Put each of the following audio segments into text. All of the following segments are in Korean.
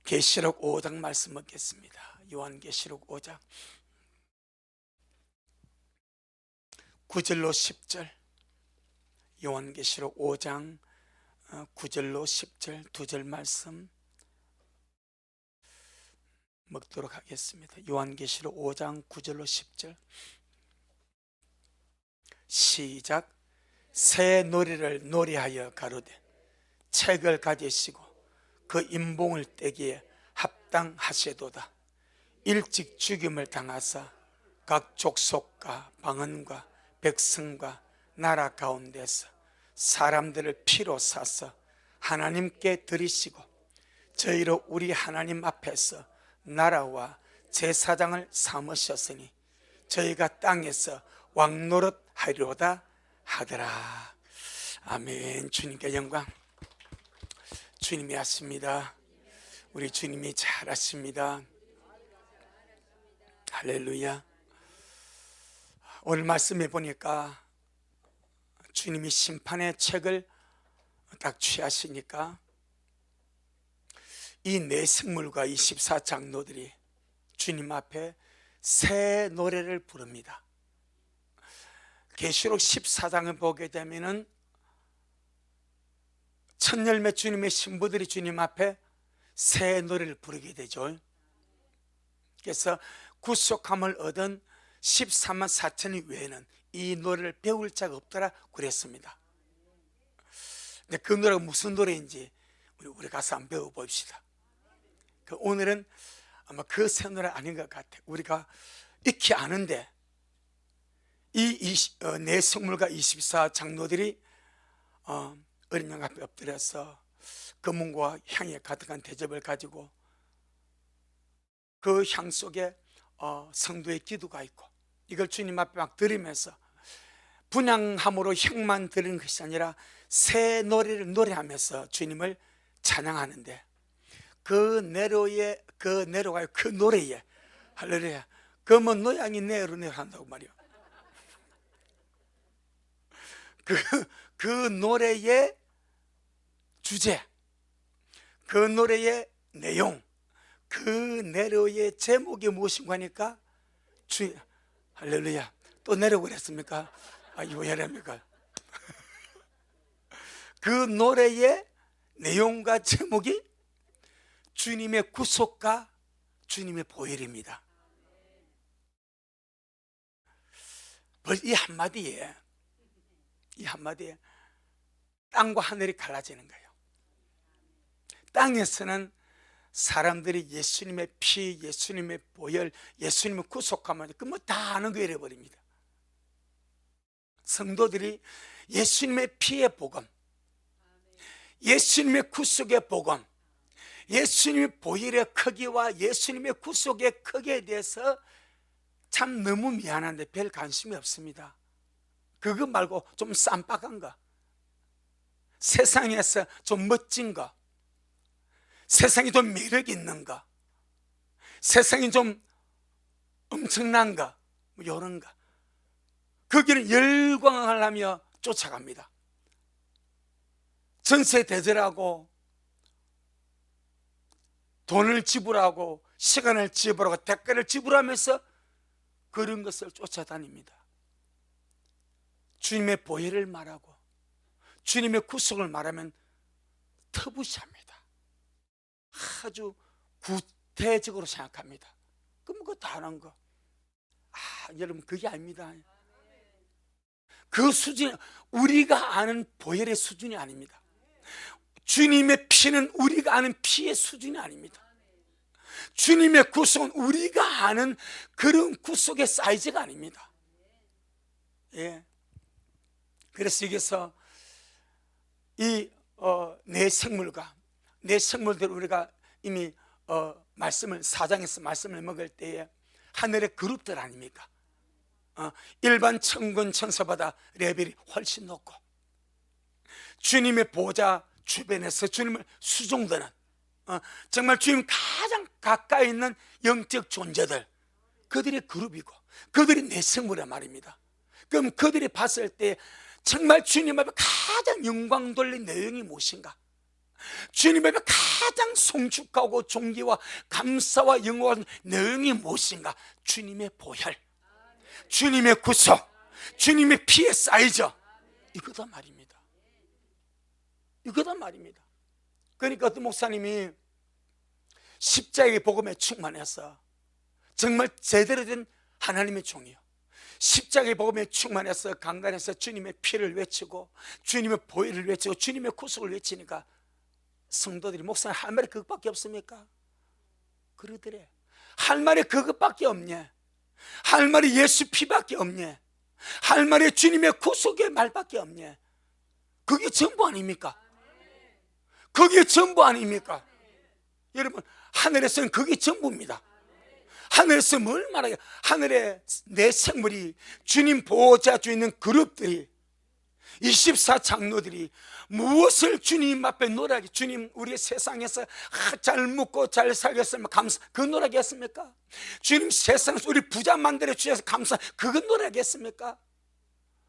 계시록 5장 말씀 먹겠습니다. 요한계시록 5장 9절로 10절. 요한계시록 5장 9절로 10절 두 절 말씀 먹도록 하겠습니다. 요한계시록 5장 9절로 10절. 시작. 새 노래를 노래하여 가로되 책을 가지시고 그 인봉을 떼기에 합당하시도다. 일찍 죽임을 당하사 각 족속과 방언과 백성과 나라 가운데서 사람들을 피로 사서 하나님께 드리시고 저희로 우리 하나님 앞에서 나라와 제사장을 삼으셨으니 저희가 땅에서 왕노릇 하리로다 하더라. 아멘. 주님께 영광. 주님이 하십니다. 우리 주님이 잘하십니다. 할렐루야. 오늘 말씀해 보니까 주님이 심판의 책을 딱 취하시니까 이 네 생물과 24장로들이 주님 앞에 새 노래를 부릅니다. 계시록 14장을 보게 되면은 첫 열매 주님의 신부들이 주님 앞에 새 노래를 부르게 되죠. 그래서 구속함을 얻은 14만 4천이 외에는 이 노래를 배울 자가 없더라 그랬습니다. 근데 그 노래가 무슨 노래인지 우리 가서 한번 배워봅시다. 오늘은 아마 그 새 노래 아닌 것 같아요. 우리가 익히 아는데 이 네 생물과 24장로들이 어린 양 앞에 엎드려서 금은과 향에 가득한 대접을 가지고 그 향 속에 성도의 기도가 있고 이걸 주님 앞에 막 드리면서 분향함으로 향만 드리는 것이 아니라 새 노래를 노래하면서 주님을 찬양하는데 그 노래에 할렐루야. 그 뭐 노양이 내로 한다고 말이야. 그 노래의 주제, 그 노래의 내용, 그 내로의 제목이 무엇인가 하니까 할렐루야. 또 내려고 그랬습니까? 이거 해랍니까? 그 노래의 내용과 제목이 주님의 구속과 주님의 보혈입니다. 이 한마디에 땅과 하늘이 갈라지는 거예요. 땅에서는 사람들이 예수님의 피, 예수님의 보혈, 예수님의 구속하면 그 뭐 다 아는 거 이래버립니다. 성도들이 예수님의 피의 복음, 예수님의 구속의 복음, 예수님의 보혈의 크기와 예수님의 구속의 크기에 대해서 참 너무 미안한데 별 관심이 없습니다. 그거 말고 좀 쌈박한 거, 세상에서 좀 멋진 거, 세상이 좀 매력 있는 거, 세상이 좀 엄청난 거, 뭐 이런 거, 거기는 열광을 하며 쫓아갑니다. 전세대절하고 돈을 지불하고 시간을 지불하고 대가를 지불하면서 그런 것을 쫓아다닙니다. 주님의 보혈을 말하고 주님의 구속을 말하면 터부시합니다. 아주 구태적으로 생각합니다. 그럼 그거 다 하는 거. 여러분 그게 아닙니다. 그 수준, 우리가 아는 보혈의 수준이 아닙니다. 주님의 피는 우리가 아는 피의 수준이 아닙니다. 주님의 구속은 우리가 아는 그런 구속의 사이즈가 아닙니다. 예. 그래서 여기서 이 네 생물들 우리가 이미 말씀을 4장에서 말씀을 먹을 때에 하늘의 그룹들 아닙니까? 일반 천군 천사보다 레벨이 훨씬 높고 주님의 보좌 주변에서 주님을 수종드는 정말 주님 가장 가까이 있는 영적 존재들, 그들의 그룹이고 그들이 내 생물이란 말입니다. 그럼 그들이 봤을 때 정말 주님 앞에 가장 영광 돌린 내용이 무엇인가? 주님 앞에 가장 송축하고 존귀와 감사와 영광의 내용이 무엇인가? 주님의 보혈, 주님의 구속, 주님의 피의 사이즈, 이거다 말입니다. 이거다 말입니다. 그러니까 어떤 목사님이 십자가의 복음에 충만해서 정말 제대로 된 하나님의 종이요, 십자가의 복음에 충만해서 강단에서 주님의 피를 외치고 주님의 보혈을 외치고 주님의 구속을 외치니까 성도들이, 목사님 할 말이 그것밖에 없습니까? 그러더래. 할 말이 그것밖에 없냐? 할 말이 예수 피밖에 없냐? 할 말이 주님의 구속의 말밖에 없냐? 그게 전부 아닙니까? 그게 전부 아닙니까? 여러분, 하늘에서는 그게 전부입니다. 하늘에서 뭘 말하게? 하늘에 내 생물이, 주님 보호자 주 있는 그룹들이, 24장로들이 무엇을 주님 앞에 노래하기? 주님 우리 세상에서 잘 묵고 잘 살겠으면 감사, 그 노래하겠습니까? 주님 세상에서 우리 부자 만들어 주셔서 감사, 그건 노래하겠습니까?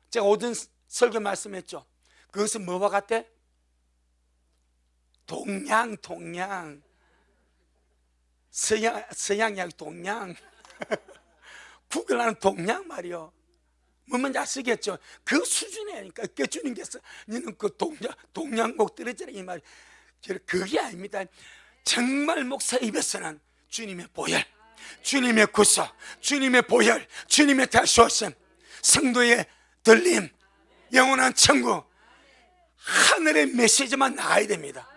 제가 오전 설교 말씀했죠. 그것은 뭐와 같아? 동양 서양약 동양 구글하는 동양 말이요. 뭐만 아시겠죠? 그 수준이니까 주님께서 너는 그 동양복 들으잖아 이 말이. 그게 아닙니다. 정말 목사 입에서는 주님의 보혈, 주님의 구속, 주님의 보혈, 주님의 다시 오심, 성도의 들림, 영원한 천국, 하늘의 메시지만 나가야 됩니다.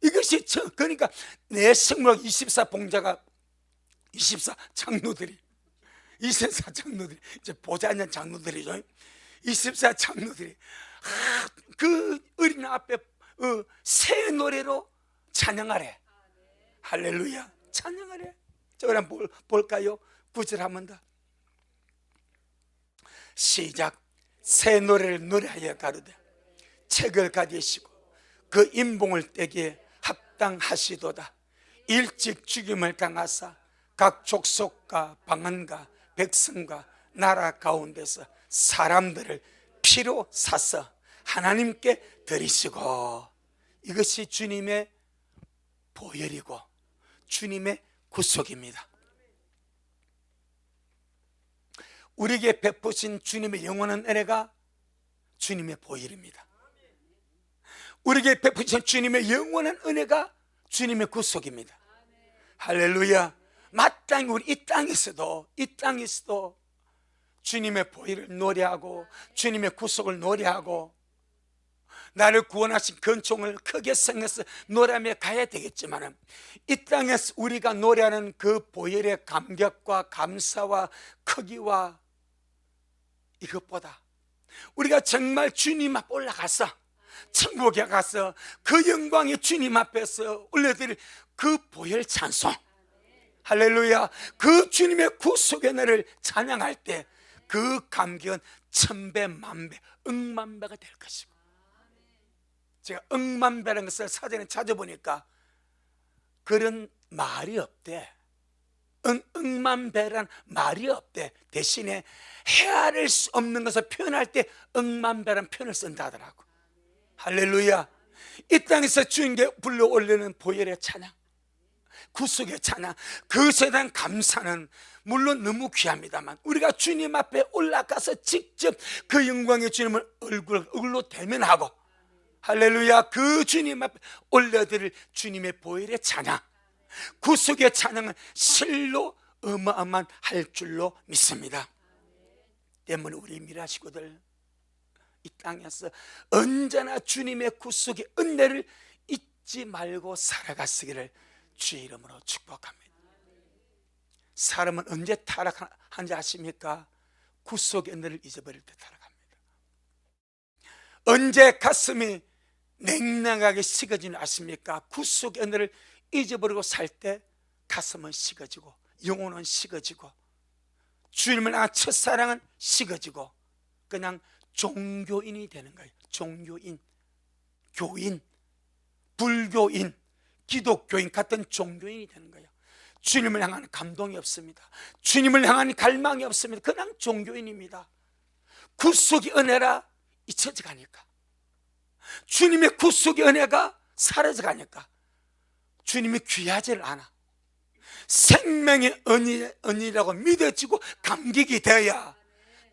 이것이 그러니까 내 생물학 24봉자가 24장로들이, 24장로들이 이제 보자 않는 장로들이죠. 24장로들이 그 어린 앞에 새 노래로 찬양하래. 할렐루야, 찬양하래. 저 한번 볼까요? 9절 한번 더 시작. 새 노래를 노래하여 가로되 책을 가지시고 그 인봉을 떼기에 합당하시도다. 일찍 죽임을 당하사 각 족속과 방언과 백성과 나라 가운데서 사람들을 피로 사서 하나님께 드리시고, 이것이 주님의 보혈이고 주님의 구속입니다. 우리에게 베푸신 주님의 영원한 은혜가 주님의 보혈입니다. 우리에게 베푸신 주님의 영원한 은혜가 주님의 구속입니다. 할렐루야. 마땅히 우리 이 땅에서도 주님의 보혈을 노래하고 주님의 구속을 노래하고 나를 구원하신 근총을 크게 성해서 노래하며 가야 되겠지만, 이 땅에서 우리가 노래하는 그 보혈의 감격과 감사와 크기와 이것보다 우리가 정말 주님 앞에 올라가서 천국에 가서 그 영광의 주님 앞에서 올려드릴 그 보혈 찬송, 할렐루야, 그 주님의 구속의 날을 찬양할 때 그 감격은 천배 만배 억만배가 될 것이고, 제가 억만배라는 것을 사전에 찾아보니까 그런 말이 없대. 억만배란 말이 없대. 대신에 헤아릴 수 없는 것을 표현할 때 억만배란 표현을 쓴다 하더라고. 할렐루야. 이 땅에서 주님께 불러 올리는 보혈의 찬양, 구속의 찬양, 그것에 대한 감사는 물론 너무 귀합니다만, 우리가 주님 앞에 올라가서 직접 그 영광의 주님을 얼굴로 대면하고, 할렐루야, 그 주님 앞에 올려드릴 주님의 보혈의 찬양, 구속의 찬양은 실로 어마어마한 할 줄로 믿습니다. 때문에 우리 미라식구들 이 땅에서 언제나 주님의 구속의 은혜를 잊지 말고 살아가시기를 주의 이름으로 축복합니다. 사람은 언제 타락한지 아십니까? 구속의 은혜를 잊어버릴 때 타락합니다. 언제 가슴이 냉랭하게 식어지는 아십니까? 구속의 은혜를 잊어버리고 살 때 가슴은 식어지고 영혼은 식어지고 주님을 향한 첫사랑은 식어지고 그냥 종교인이 되는 거예요. 종교인, 교인, 불교인, 기독교인 같은 종교인이 되는 거예요. 주님을 향한 감동이 없습니다. 주님을 향한 갈망이 없습니다. 그냥 종교인입니다. 구속의 은혜라 잊혀져 가니까, 주님의 구속의 은혜가 사라져 가니까 주님이 귀하지를 않아. 생명의 언니라고 믿어지고 감격이 되어야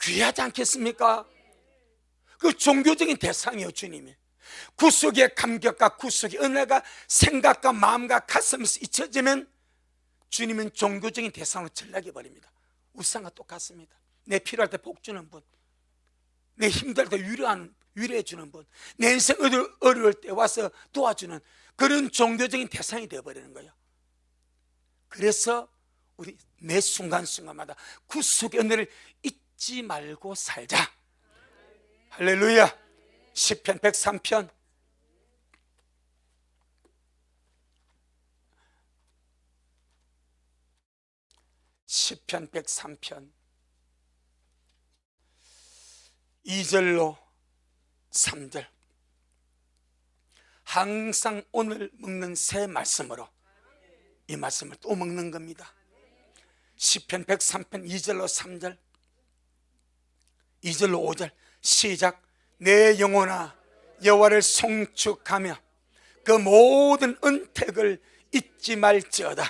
귀하지 않겠습니까? 그 종교적인 대상이에요. 주님이 구속의 감격과 구속의 은혜가 생각과 마음과 가슴에서 잊혀지면 주님은 종교적인 대상으로 전락해 버립니다. 우상과 똑같습니다. 내 필요할 때 복 주는 분, 내 힘들 때 위로해 주는 분, 내 인생 어려울 때 와서 도와주는 그런 종교적인 대상이 되어버리는 거예요. 그래서 우리 매 순간순간마다 구속의 은혜를 잊지 말고 살자. 할렐루야. 시편 103편 시편 103편 2절로 3절 항상 오늘 먹는 새 말씀으로 이 말씀을 또 먹는 겁니다. 시편 103편 2절로 3절 2절로 5절 시작. 내 영혼아 여호와를 송축하며 그 모든 은택을 잊지 말지어다.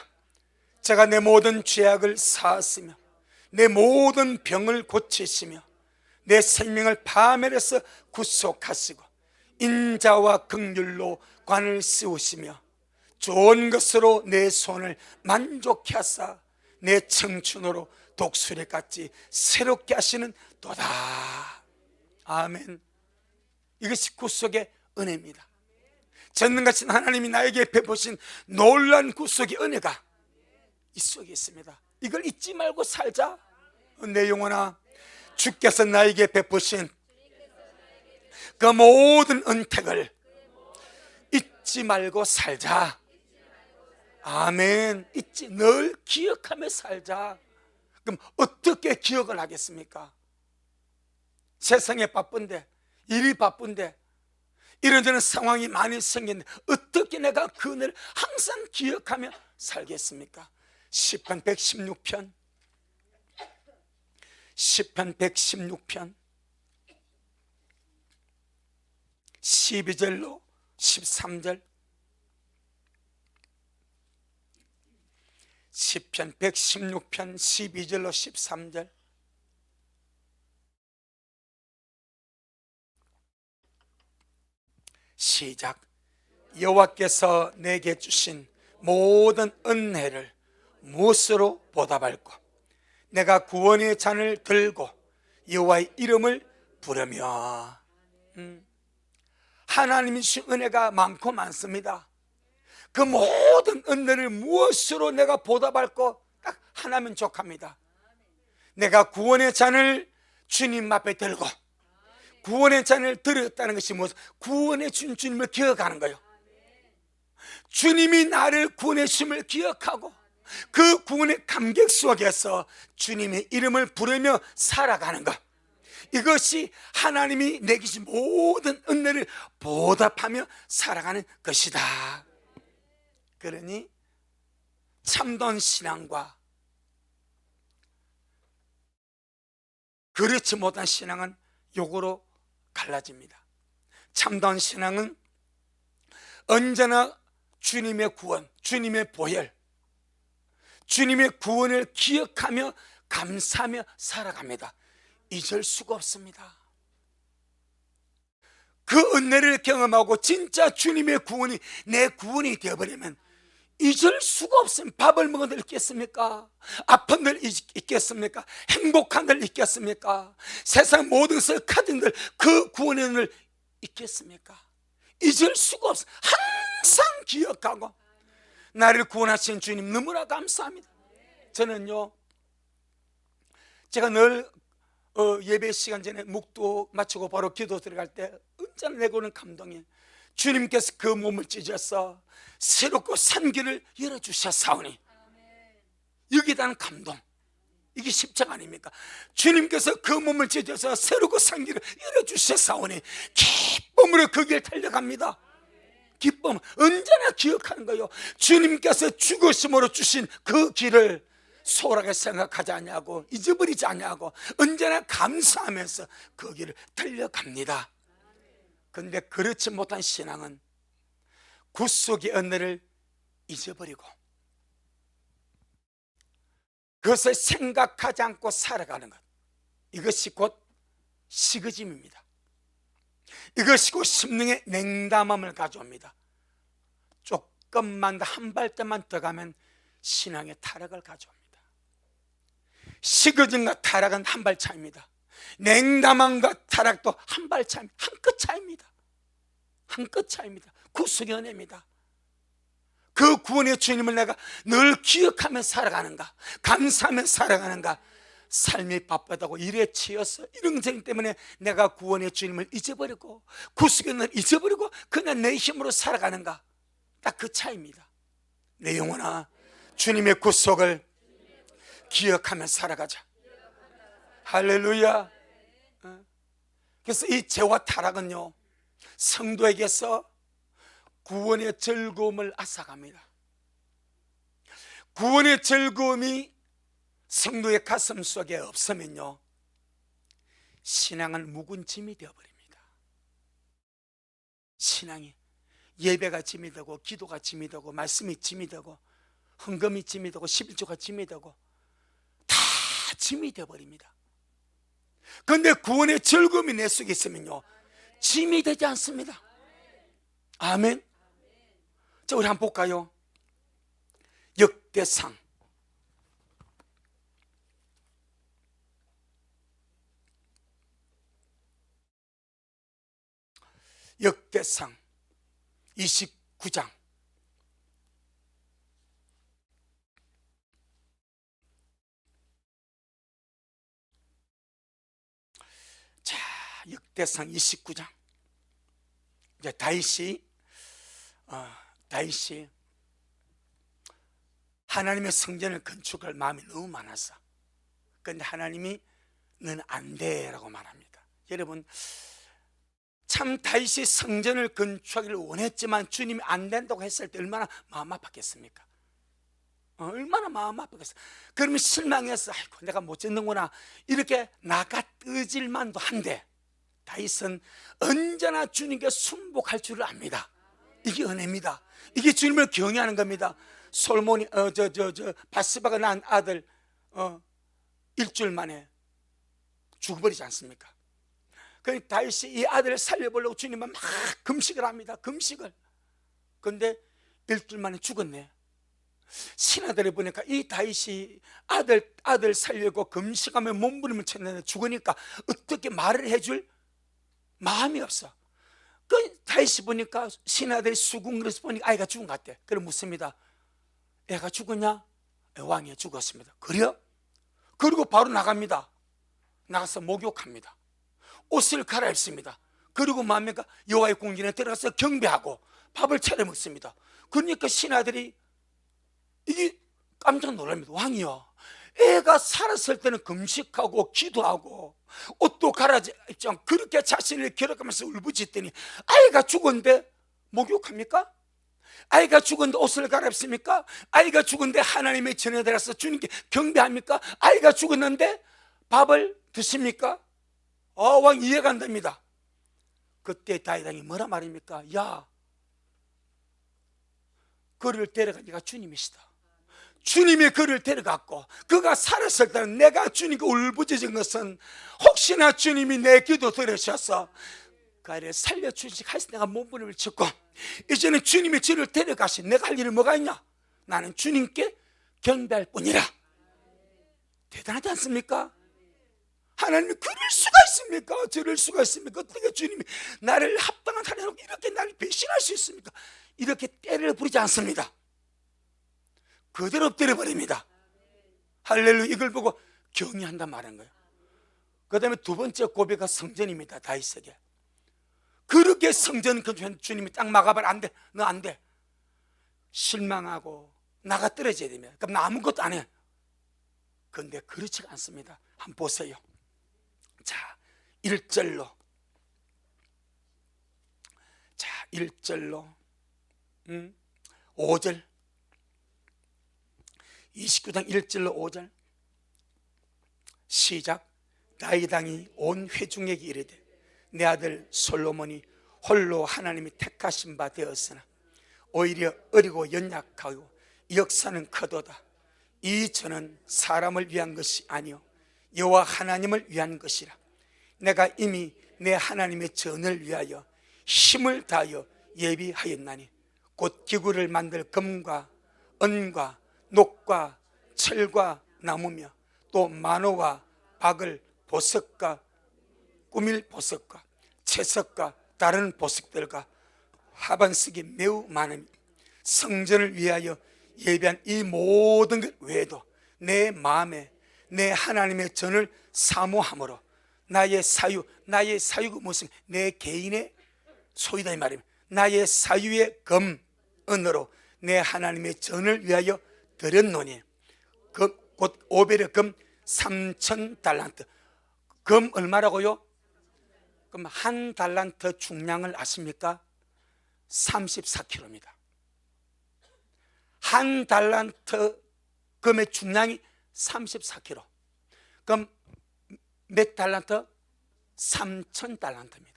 제가 내 모든 죄악을 사하시며 내 모든 병을 고치시며 내 생명을 파멸해서 구속하시고 인자와 긍휼로 관을 씌우시며 좋은 것으로 내 손을 만족케 하사 내 청춘으로 독수리같이 새롭게 하시는 도다. 아멘. 이것이 구속의 은혜입니다. 전능하신 하나님이 나에게 베푸신 놀라운 구속의 은혜가 이 속에 있습니다. 이걸 잊지 말고 살자. 내 영혼아 주께서 나에게 베푸신 그 모든 은택을 잊지 말고 살자. 아멘. 잊지 늘 기억하며 살자. 그럼 어떻게 기억을 하겠습니까? 세상에 바쁜데, 일이 바쁜데, 이런저런 상황이 많이 생겼는데 어떻게 내가 그 은혜를 항상 기억하며 살겠습니까? 시편 116편 12절로 13절 시편 116편 12절로 13절 시작. 여호와께서 내게 주신 모든 은혜를 무엇으로 보답할꼬? 내가 구원의 잔을 들고 여호와의 이름을 부르며. 하나님이 주신 은혜가 많고 많습니다. 그 모든 은혜를 무엇으로 내가 보답할꼬? 딱 하나면 족합니다. 내가 구원의 잔을 주님 앞에 들고, 구원의 잔을 들었다는 것이 무엇? 구원해 준 주님을 기억하는 거예요. 주님이 나를 구원해 주심을 기억하고 그 구원의 감격 속에서 주님의 이름을 부르며 살아가는 것, 이것이 하나님이 내게 주신 모든 은혜를 보답하며 살아가는 것이다. 그러니 참된 신앙과 그렇지 못한 신앙은 요거로 갈라집니다. 참된 신앙은 언제나 주님의 구원, 주님의 보혈, 주님의 구원을 기억하며 감사하며 살아갑니다. 잊을 수가 없습니다. 그 은혜를 경험하고 진짜 주님의 구원이 내 구원이 되어버리면 잊을 수가 없습니다. 밥을 먹은 들 있겠습니까? 아픈 들 있겠습니까? 행복한 들 있겠습니까? 세상 모든 것을 가진 들 그 구원의 은혜를 있겠습니까? 잊을 수가 없어. 항상 기억하고 나를 구원하신 주님 너무나 감사합니다. 저는요, 제가 늘 예배 시간 전에 묵도 마치고 바로 기도 들어갈 때 언제나 내게 오는 감동이, 주님께서 그 몸을 찢어서 새롭고 산 길을 열어주셨사오니, 여기에 대한 감동, 이게 십자가 아닙니까? 주님께서 그 몸을 찢어서 새롭고 산 길을 열어주셨사오니 기쁨으로 그 길 달려갑니다. 기쁨, 언제나 기억하는 거예요. 주님께서 죽으심으로 주신 그 길을 소홀하게 생각하지 않냐고, 잊어버리지 않냐고 언제나 감사하면서 그 길을 달려갑니다. 그런데 그렇지 못한 신앙은 구속의 은혜를 잊어버리고 그것을 생각하지 않고 살아가는 것, 이것이 곧 시그짐입니다. 이것이 곧 심령의 냉담함을 가져옵니다. 조금만 더 한 발짝만 더 가면 신앙의 타락을 가져옵니다. 시그짐과 타락은 한 발 차이입니다. 냉담함과 타락도 한 발 차이입니다. 한 끗 차이입니다. 한 끗 차이입니다. 구속의 은혜입니다. 그 구원의 주님을 내가 늘 기억하며 살아가는가, 감사하며 살아가는가. 삶이 바쁘다고 일에 치여서 이런 점 때문에 내가 구원의 주님을 잊어버리고 구속의 은혜를 잊어버리고 그냥 내 힘으로 살아가는가. 딱 그 차이입니다. 내 영혼아, 주님의 구속을 기억하며 살아가자. 할렐루야. 그래서 이 죄와 타락은요, 성도에게서 구원의 즐거움을 앗아갑니다. 구원의 즐거움이 성도의 가슴 속에 없으면요, 신앙은 묵은 짐이 되어버립니다. 신앙이 예배가 짐이 되고, 기도가 짐이 되고, 말씀이 짐이 되고, 헌금이 짐이 되고, 11조가 짐이 되고, 다 짐이 되어버립니다. 그런데 구원의 즐거움이 내 속에 있으면요, 짐이 되지 않습니다. 아멘. 자, 우리 한번 볼까요? 역대상 29장. 자, 역대상 29장. 이제 다윗이 하나님의 성전을 건축할 마음이 너무 많았어. 그런데 하나님이 너는 안 돼라고 말합니다. 여러분, 참 다윗이 성전을 건축하기를 원했지만 주님이 안 된다고 했을 때 얼마나 마음 아팠겠습니까? 얼마나 마음 아팠겠어. 그러면 실망해서 아이고 내가 못 짓는구나 이렇게 나가 뜨질만도 한데, 다윗은 언제나 주님께 순복할 줄을 압니다. 이게 은혜입니다. 이게 주님을 경외하는 겁니다. 솔몬이 바스바가 낳은 아들 일주일 만에 죽어버리지 않습니까? 그러니까 다윗이 이 아들을 살려보려고 주님은 막 금식을 합니다. 금식을. 그런데 일주일 만에 죽었네. 신하들이 보니까 이 다윗이 아들 살려고 금식하며 몸부림을 쳤는데 죽으니까 어떻게 말을 해줄 마음이 없어. 그 다윗이 보니까 신하들이 수군거려서 보니까 아이가 죽은 것 같대. 그럼 묻습니다. 애가 죽었냐? 왕이 죽었습니다. 그래요? 그리고 바로 나갑니다. 나가서 목욕합니다. 옷을 갈아입습니다. 그리고 뭡니까? 여호와의 궁전에 들어가서 경배하고 밥을 차려 먹습니다. 그러니까 신하들이 이게 깜짝 놀랍니다. 왕이요, 애가 살았을 때는 금식하고 기도하고 옷도 갈아입지 않고 그렇게 자신을 기록하면서 울부짖더니 아이가 죽었는데 목욕합니까? 아이가 죽었는데 옷을 갈아입습니까? 아이가 죽었는데 하나님의 전에 들어가서 주님께 경배합니까? 아이가 죽었는데 밥을 드십니까? 왕 이해가 안 됩니다. 그때 다윗왕이 뭐라 말입니까? 야, 그를 데려가니까 주님이시다. 주님이 그를 데려갔고 그가 살았을 때는 내가 주님께 울부짖은 것은 혹시나 주님이 내 기도 들으셔서 그 아이를 살려주시기 해서 내가 몸부림을 쳤고, 이제는 주님이 저를 데려가신 내가 할 일은 뭐가 있냐? 나는 주님께 경배할 뿐이라. 대단하지 않습니까? 하나님이 그럴 수가 있습니까? 저럴 수가 있습니까? 어떻게 주님이 나를 합당한 하나님 이렇게 나를 배신할 수 있습니까? 이렇게 때를 부리지 않습니다. 그대로 엎드려 버립니다. 할렐루야. 이걸 보고 경외한단 말인 거예요. 그 다음에 두 번째 고백가 성전입니다. 다윗에게 그렇게 성전 건축한 주님이 딱 막아봐라. 안 돼, 너 안 돼. 실망하고 나가 떨어져야 되면 그럼 나 아무것도 안 해. 그런데 그렇지가 않습니다. 한번 보세요. 자, 1절로 5절 29장 1절로 5절 시작. 다윗 왕이 온 회중에게 이르되 내 아들 솔로몬이 홀로 하나님이 택하신 바 되었으나 오히려 어리고 연약하고 역사는 커도다. 이 전은 사람을 위한 것이 아니요 여호와 하나님을 위한 것이라. 내가 이미 내 하나님의 전을 위하여 힘을 다하여 예비하였나니 곧 기구를 만들 금과 은과 녹과 철과 나무며 또 만호와 박을 보석과 꾸밀 보석과 채석과 다른 보석들과 하반석이 매우 많으니 성전을 위하여 예비한 이 모든 것 외에도 내 마음에 내 하나님의 전을 사모함으로 나의 사유가 무슨 내 개인의 소유다 이 말입니다. 나의 사유의 금, 은으로 내 하나님의 전을 위하여 드렸노니 곧 오벨의 금 3,000달란트. 금 얼마라고요? 그럼 한 달란트 중량을 아십니까? 34kg입니다. 한 달란트 금의 중량이 34kg. 그럼 몇 달란트? 3,000달란트입니다.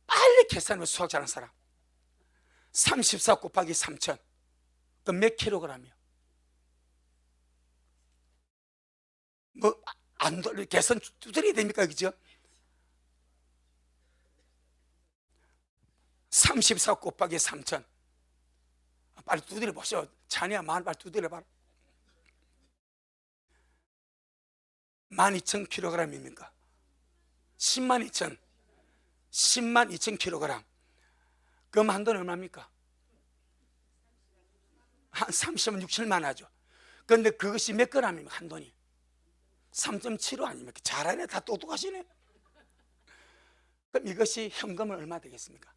빨리 계산을 수학 잘하는 사람. 34 곱하기 3,000. 그럼 몇 킬로그램이요? 안 돌려 계산 두드려야 됩니까? 그죠? 34 곱하기 3,000. 빨리 두드려 보시오. 자네야 말 빨리 두드려 봐라. 12,000kg입니까? 102,000kg. 그럼 한 돈 얼마입니까? 한 30만 6천만 하죠. 그런데 그것이 몇 g입니까? 한 돈이 3.75 아닙니까? 잘하네. 다 똑똑하시네. 그럼 이것이 현금은 얼마 되겠습니까?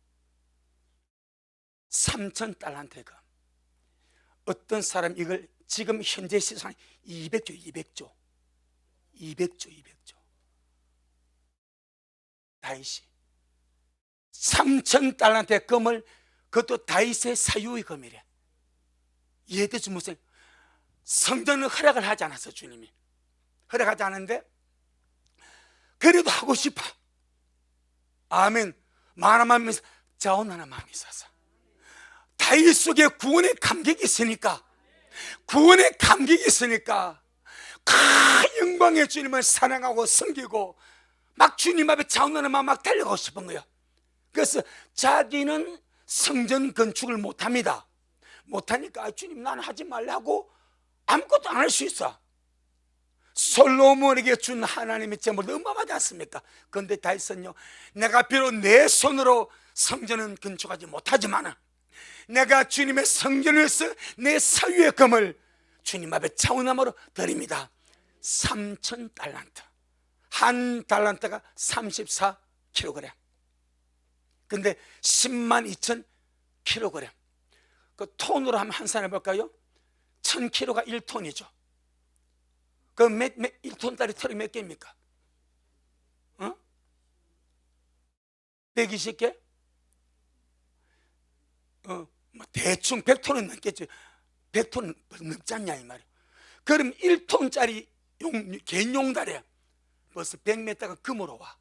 3,000달란트의 금. 어떤 사람 이걸 지금 현재 시장 200조 다윗이 3,000달란트의 금을, 그것도 다윗의 사유의 금이래. 이해되지 무슨 성전은 허락을 하지 않았어. 주님이 허락하지 않은데 그래도 하고 싶어. 아멘. 만하면서 자원하는 마음이 있어서 다윗 속에 구원의 감격이 있으니까, 구원의 감격이 있으니까 큰 영광의 주님을 사랑하고 섬기고 막 주님 앞에 자원하는 마음 막 달려가고 싶은 거예요. 그래서 자기는 성전 건축을 못합니다. 못하니까 주님 나는 하지 말라고 아무것도 안 할 수 있어. 솔로몬에게 준 하나님의 제물도 어마어마하지 않습니까? 그런데 다윗은요, 내가 비록 내 손으로 성전은 건축하지 못하지만 내가 주님의 성전을 위해서 내 사유의 금을 주님 앞에 자원함으로 드립니다. 3,000달란트. 한 달란트가 34kg. 근데 102,000kg. 그 톤으로 하면 한산 해볼까요? 1,000kg가 1톤이죠. 그 1톤짜리 털이 몇 개입니까? 120개? 대충 100톤은 넘겠죠. 100톤 넘지 않냐 이 말이에요. 그럼 1톤짜리 개인 용달에 벌써 100m가 금으로 와.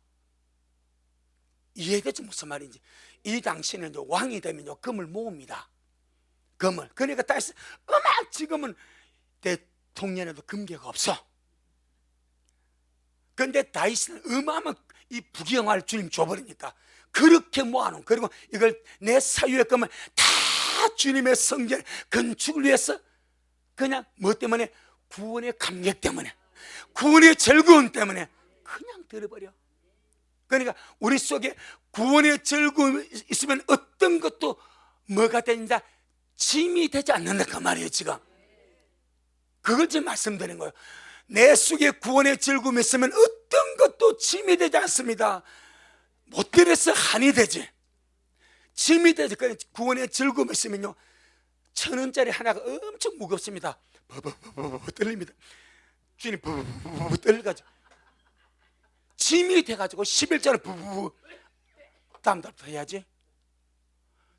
이해되지 무슨 말인지. 이 당시에는 왕이 되면 금을 모읍니다. 금을. 그러니까 다시 지금은 대통령에도 금괴가 없어. 그런데 다윗은 어마어마한 이 부귀영화를 주님 줘버리니까 그렇게 모아놓은, 그리고 이걸 내 사유의 금을 다 주님의 성전 건축을 위해서 그냥 뭐 때문에? 구원의 감격 때문에, 구원의 즐거움 때문에 그냥 들어버려. 그러니까 우리 속에 구원의 즐거움이 있으면 어떤 것도 뭐가 되는지 짐이 되지 않는다 그 말이에요. 지금 그걸 지금 말씀드린 거예요. 내 속에 구원의 즐거움이 있으면 어떤 것도 짐이 되지 않습니다. 못 들여서 한이 되지, 짐이 되지. 구원의 즐거움이 있으면요, 1,000원짜리 하나가 엄청 무겁습니다. 떨립니다. 주님 떨려가지고 짐이 돼가지고 11자를 다음 달부터 해야지.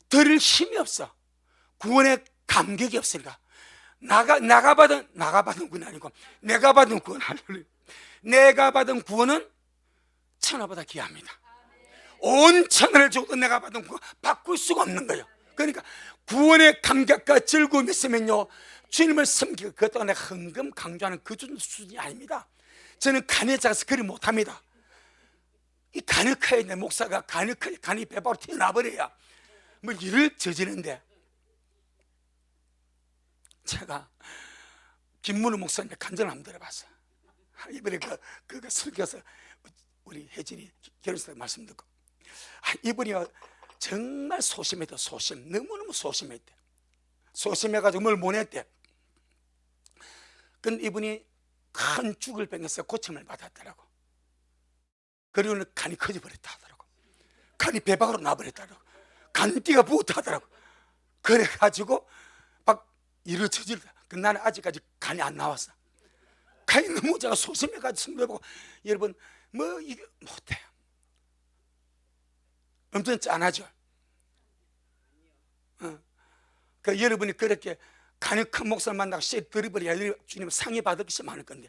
드릴 힘이 없어. 구원의 감격이 없으니까. 내가 받은 구원이 아니고 내가 받은 구원. 내가 받은 구원은 천하보다 귀합니다. 온 천하를 줘도 내가 받은 구원 바꿀 수가 없는 거예요. 그러니까 구원의 감격과 즐거움이 있으면요, 주님을 섬기고, 그것도 내가 헌금 강조하는 그 수준이 아닙니다. 저는 간에 작아서 그리 못합니다. 이 간역하에 내 목사가 간역하에 간이 배바로 튀어나버려야 뭐 일을 저지르는데, 제가 김문우 목사님 간증을 한번 들어봤어요. 이번에 그가 설교해서 우리 혜진이 결혼식 때 말씀 듣고, 이분이요 정말 소심했대. 너무너무 소심했대. 소심해가지고 뭘 못했대. 근데 이분이 큰 죽을 병에서 고침을 받았더라고. 그리고는 간이 커져버렸다 하더라고. 간이 배 밖으로 나버렸다고. 간띠가 부었다 하더라고. 그래가지고 막 일을 저질렀다. 나는 아직까지 간이 안 나왔어. 간이 너무 제가 소심해가지고 성도해보고, 여러분 뭐 이게 못해요. 엄청 짠하죠. 그러니까 여러분이 그렇게 간이 큰 목사를 만나고 씨 들이버려야 주님 상해 받을 것이 많을 건데,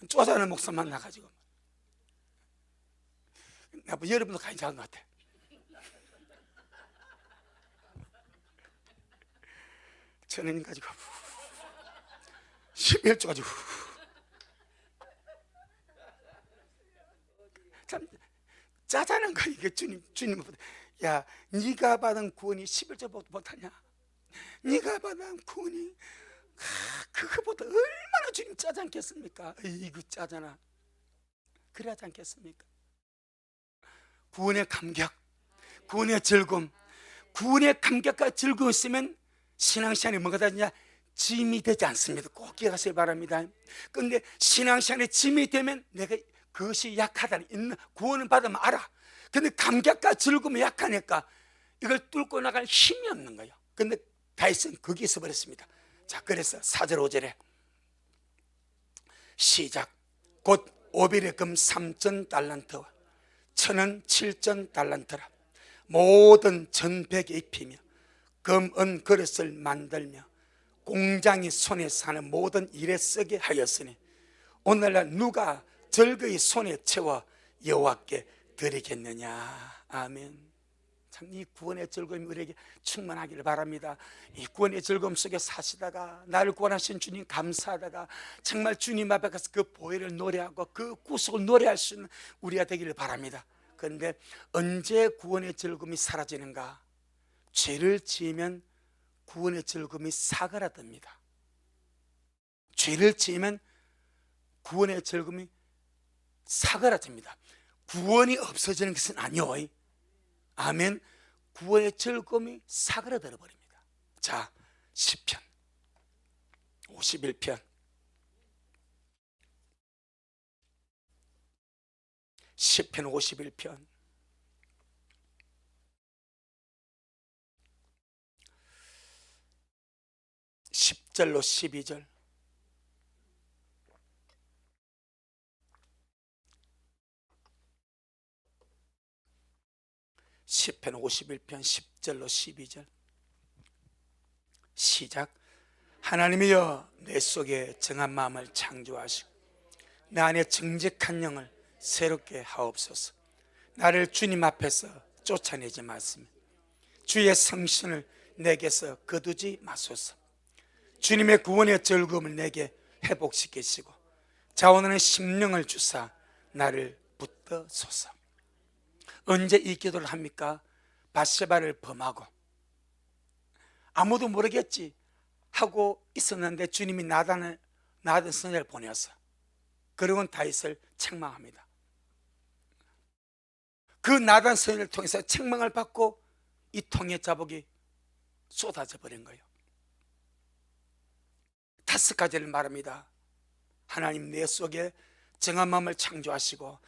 쪼잔한 목사 만나가지고, 여러분도 간이 작은 것 같아. 천원 가지고 11조 가지고 참 짜잔한 거. 이게 주님 야, 네가 받은 구원이 11조보다 못하냐? 네가 받은 구원이 그거보다 얼마나 주님 짜지 않겠습니까? 이거 짜잖아. 그래야지 않겠습니까? 구원의 감격, 구원의 즐거움, 구원의 감격과 즐거움 있으면 신앙시간에 뭐가 되냐? 짐이 되지 않습니다. 꼭 기억하시기 바랍니다. 그런데 신앙시간에 짐이 되면 내가 그것이 약하다는, 있는 구원을 받으면 알아. 근데 감격과 즐거움이 약하니까 이걸 뚫고 나갈 힘이 없는 거예요. 근데 다윗은 거기 있어 버렸습니다. 자, 그래서 4절 5절에 시작. 곧 오빌의 금 3천 달란트와 천은 7천 달란트라. 모든 전백에 입히며 금, 은 그릇을 만들며 공장이 손에 사는 모든 일에 쓰게 하였으니 오늘날 누가 절거이 손에 채워 여호와께 드리겠느냐. 아멘. 참 이 구원의 즐거움이 우리에게 충만하기를 바랍니다. 이 구원의 즐거움 속에 사시다가 나를 구원하신 주님 감사하다가 정말 주님 앞에 가서 그 보혈을 노래하고 그 구속을 노래할 수 있는 우리가 되기를 바랍니다. 그런데 언제 구원의 즐거움이 사라지는가? 죄를 지으면 구원의 즐거움이 사그라듭니다. 죄를 지으면 구원의 즐거움이 사그라집니다. 구원이 없어지는 것은 아니요. 아멘. 구원의 즐거움이 사그라들어 버립니다. 자, 시편 51편 51편 10절로 12절. 시편 51편 10절로 12절. 시작. 하나님이여 내 속에 정한 마음을 창조하시고 내 안에 정직한 영을 새롭게 하옵소서. 나를 주님 앞에서 쫓아내지 마시며 주의 성신을 내게서 거두지 마소서. 주님의 구원의 즐거움을 내게 회복시키시고 자원하는 심령을 주사 나를 붙드소서. 언제 이 기도를 합니까? 밧세바를 범하고 아무도 모르겠지 하고 있었는데 주님이 나단 선지자를 보내서 그리고는 다윗을 책망합니다. 그 나단 선지자를 통해서 책망을 받고 이 통의 자복이 쏟아져 버린 거예요. 5가지를 말합니다. 하나님 내 속에 정한 마음을 창조하시고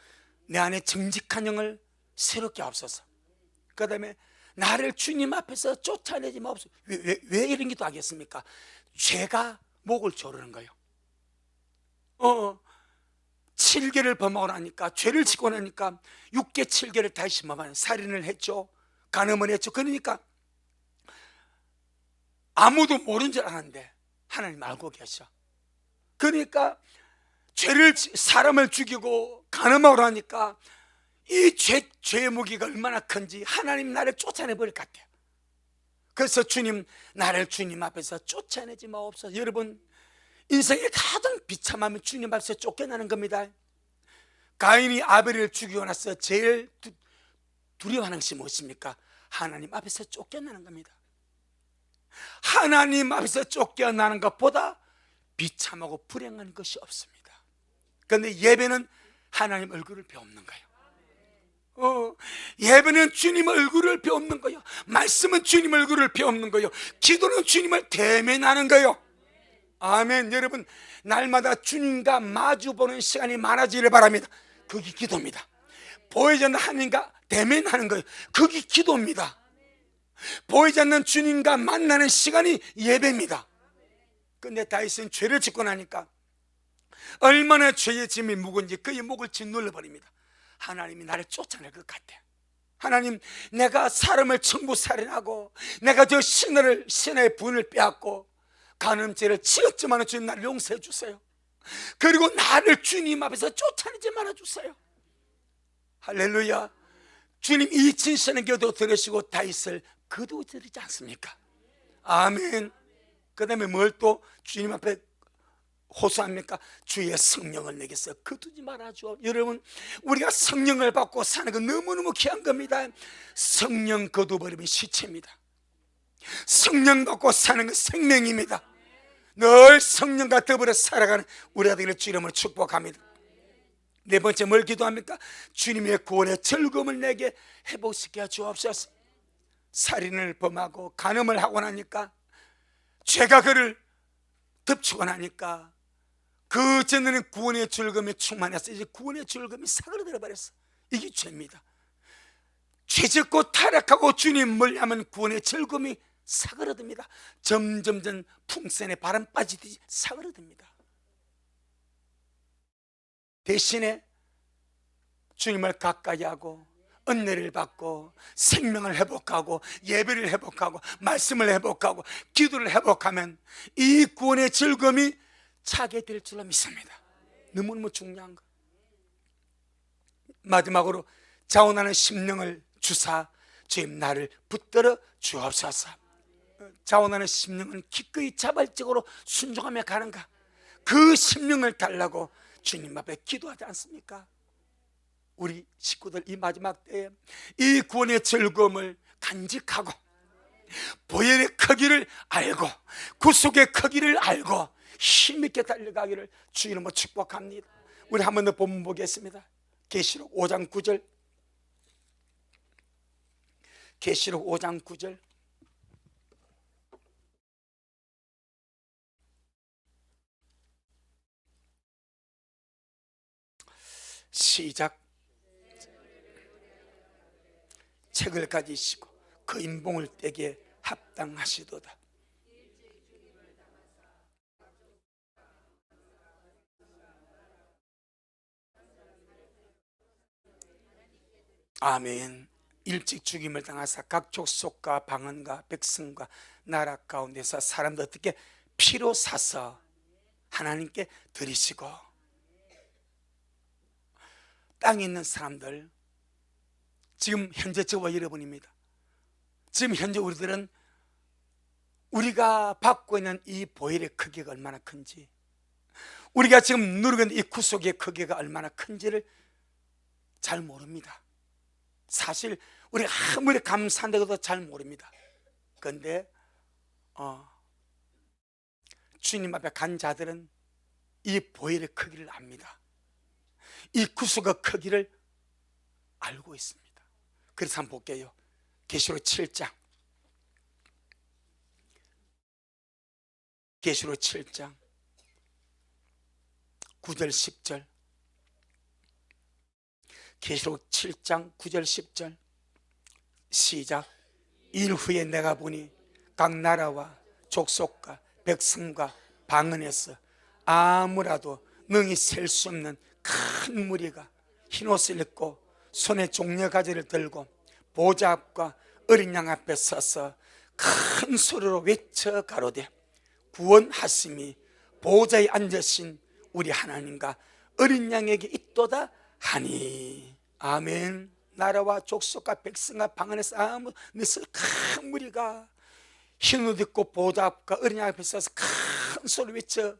내 안에 정직한 영을 새롭게 하옵소서. 그 다음에 나를 주님 앞에서 쫓아내지 마옵소서. 왜 이런 기도 하겠습니까? 죄가 목을 조르는 거예요. 7개를 범하고 나니까, 죄를 짓고 나니까 6개 7개를 다시 범하는, 살인을 했죠, 간음을 했죠. 그러니까 아무도 모르는 줄 알았는데 하나님 알고 계셔. 그러니까 사람을 죽이고 간음하고 나니까 이 죄의 무게가 얼마나 큰지 하나님 나를 쫓아내버릴 것 같아요. 그래서 주님, 나를 주님 앞에서 쫓아내지 마옵소서. 여러분, 인생의 가장 비참함이 주님 앞에서 쫓겨나는 겁니다. 가인이 아벨을 죽이고 나서 제일 두려워하는 것이 무엇입니까? 하나님 앞에서 쫓겨나는 겁니다. 하나님 앞에서 쫓겨나는 것보다 비참하고 불행한 것이 없습니다. 그런데 예배는 하나님 얼굴을 배우는 거예요. 예배는 주님 얼굴을 배우는 거예요. 말씀은 주님 얼굴을 배우는 거예요. 기도는 주님을 대면하는 거예요. 아멘. 여러분, 날마다 주님과 마주보는 시간이 많아지기를 바랍니다. 그게 기도입니다. 보이지 않는 하나님과 대면하는 거예요. 그게 기도입니다. 보이지 않는 주님과 만나는 시간이 예배입니다. 그런데 다윗은 죄를 짓고 나니까 얼마나 죄의 짐이 무거운지 그의 목을 짓눌러 버립니다. 하나님이 나를 쫓아낼 것 같아. 하나님, 내가 사람을 청부살인하고 내가 저 신의 분을 빼앗고 간음죄를 지었지만 주님, 나를 용서해 주세요. 그리고 나를 주님 앞에서 쫓아내지 말아주세요. 할렐루야. 주님, 이 진실의 기도 들으시고 다윗을 거두어드리지 않습니까? 아멘. 그 다음에 뭘 또 주님 앞에 호소합니까? 주의 성령을 내게서 거두지 말아줘. 여러분, 우리가 성령을 받고 사는 건 너무너무 귀한 겁니다. 성령 거두버리면 시체입니다. 성령 받고 사는 건 생명입니다. 늘 성령과 더불어 살아가는 우리가 되기를 주 이름으로 축복합니다. 네 번째, 뭘 기도합니까? 주님의 구원의 즐거움을 내게 회복시켜 주옵소서. 살인을 범하고 간음을 하고 나니까, 죄가 그를 덮치고 나니까 그 전에는 구원의 즐거움이 충만해서 이제 구원의 즐거움이 사그라들어 버렸어. 이게 죄입니다. 죄 짓고 타락하고 주님 멀리하면 구원의 즐거움이 사그라듭니다. 점점점 풍선에 바람 빠지듯이 사그라듭니다. 대신에 주님을 가까이 하고 은혜를 받고 생명을 회복하고 예배를 회복하고 말씀을 회복하고 기도를 회복하면 이 구원의 즐거움이 차게 될 줄로 믿습니다. 너무너무 중요한 거. 마지막으로, 자원하는 심령을 주사 주님 나를 붙들어 주옵소서. 자원하는 심령은 기꺼이 자발적으로 순종하며 가는가? 그 심령을 달라고 주님 앞에 기도하지 않습니까? 우리 식구들 이 마지막 때에 이 구원의 즐거움을 간직하고 보혈의 크기를 알고 구속의 크기를 알고 힘있게 달려가기를 주 이름으로 축복합니다. 우리 한 번 더 본문 보겠습니다. 계시록 5장 9절. 계시록 5장 9절. 시작. 책을 가지시고 그 인봉을 떼기에 합당하시도다. 아멘. 일찍 죽임을 당하사 각 족속과 방언과 백성과 나라 가운데서 사람들 어떻게 피로 사서 하나님께 드리시고, 땅에 있는 사람들, 지금 현재 저와 여러분입니다. 지금 현재 우리들은 우리가 받고 있는 이 보혈의 크기가 얼마나 큰지, 우리가 지금 누리고 있는 이 구속의 크기가 얼마나 큰지를 잘 모릅니다. 사실 우리가 아무리 감사한다고도 잘 모릅니다. 그런데 주님 앞에 간 자들은 이 보혈의 크기를 압니다. 이 구속의 크기를 알고 있습니다. 그래서 한번 볼게요. 계시록 7장. 계시록 7장 9절 10절. 계시록 7장 9절 10절. 시작. 일 후에 내가 보니 각 나라와 족속과 백성과 방언에서 아무라도 능히 셀 수 없는 큰 무리가 흰옷을 입고 손에 종려가지를 들고 보좌 앞과 어린 양 앞에 서서 큰 소리로 외쳐 가로되 구원하심이 보좌에 앉으신 우리 하나님과 어린 양에게 있도다 하니. 아멘. 나라와 족속과 백성과 방언에서 아무 큰 무리가 흰옷 입고 보좌 앞과 어린 양 앞에 서서 큰 소리 외쳐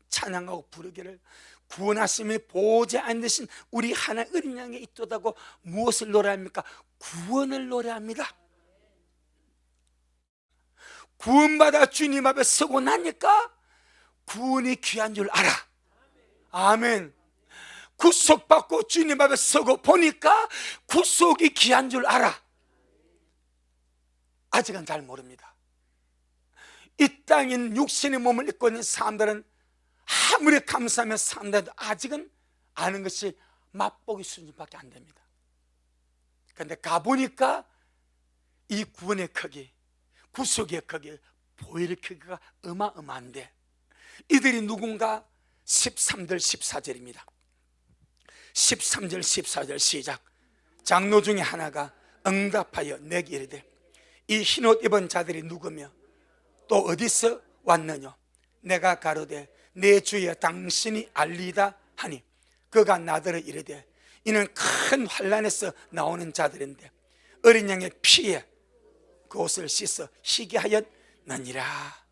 찬양하고 부르기를 구원하심이 보좌에 앉으신 우리 하나님 어린 양에 있도다고 무엇을 노래합니까? 구원을 노래합니다. 구원받아 주님 앞에 서고 나니까 구원이 귀한 줄 알아. 아멘. 구속받고 주님 앞에 서고 보니까 구속이 귀한 줄 알아. 아직은 잘 모릅니다. 이 땅인 육신의 몸을 입고 있는 사람들은 아무리 감사하며 산다도 아직은 아는 것이 맛보기 수준밖에 안 됩니다. 그런데 가보니까 이 구원의 크기, 구속의 크기, 보혈의 크기가 어마어마한데 이들이 누군가 13절 14절입니다 13절 14절 시작. 장로 중에 하나가 응답하여 내게 이르되 이 흰옷 입은 자들이 누구며 또 어디서 왔느냐? 내가 가로되 내 주여 당신이 알리다 하니 그가 나더러 이르되 이는 큰 환난에서 나오는 자들인데 어린 양의 피에 그 옷을 씻어 희게 하였느니라.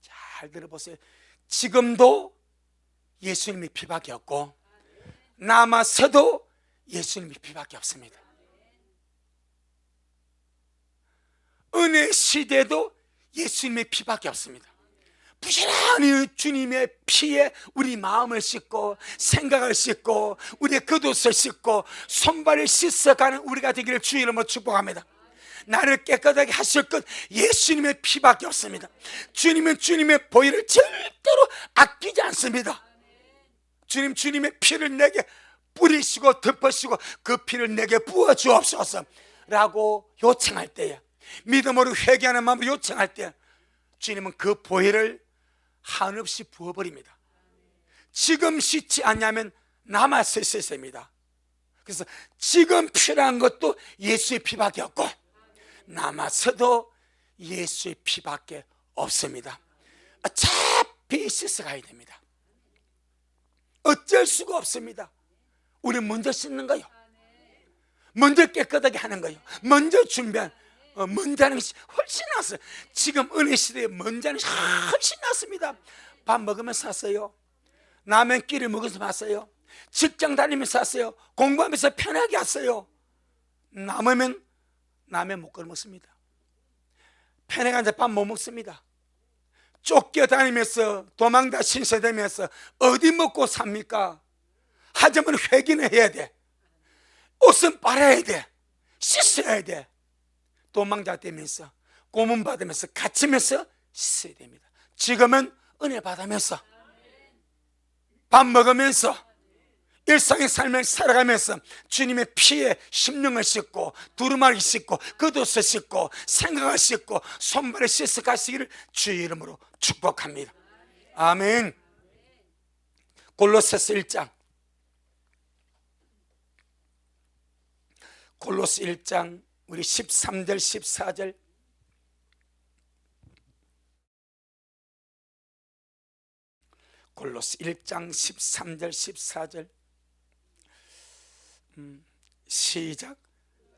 잘 들어보세요. 지금도 예수님의 피밖에 없고 남아서도 예수님의 피밖에 없습니다. 은혜 시대도 예수님의 피밖에 없습니다. 부지런히 주님의 피에 우리 마음을 씻고 생각을 씻고 우리의 겉옷을 씻고 손발을 씻어가는 우리가 되기를 주의 이름으로 축복합니다. 나를 깨끗하게 하실 것 예수님의 피밖에 없습니다. 주님은 주님의 보혈을 절대로 아끼지 않습니다. 주님의 피를 내게 뿌리시고 덮으시고 그 피를 내게 부어 주옵소서 라고 요청할 때에, 믿음으로 회개하는 마음으로 요청할 때 주님은 그 보혈을 한없이 부어버립니다. 지금 씻지 않냐면 남아서 있습니다. 그래서 지금 필요한 것도 예수의 피밖에 없고 남아서도 예수의 피밖에 없습니다. 어차피 씻어가야 됩니다. 어쩔 수가 없습니다. 우리 먼저 씻는 거요, 먼저 깨끗하게 하는 거요, 먼저 준비한 먼저 하는 것이 훨씬 낫어요. 지금 은혜 시대에 먼저 하는 것이 훨씬 낫습니다. 밥 먹으면서 샀어요, 라면 끼를 먹으면서 왔어요, 직장 다니면서 샀어요, 공부하면서 편하게 왔어요. 남으면 라면 못 걸어 먹습니다. 편하게 앉아 밥 못 먹습니다. 쫓겨다니면서 도망다 신세되면서 어디 먹고 삽니까? 하자면 회개는 해야 돼, 옷은 빨아야 돼, 씻어야 돼. 도망자 되면서 고문 받으면서 갇히면서 씻어야 됩니다. 지금은 은혜 받으면서 밥 먹으면서 일상의 삶을 살아가면서 주님의 피에 심령을 씻고 두루마리 씻고 겉옷을 씻고 생각을 씻고 손발을 씻어 가시기를 주의 이름으로 축복합니다. 아멘. 골로새서 1장, 골로새 1장 우리 13절 14절 골로새 1장 13절 14절 시작.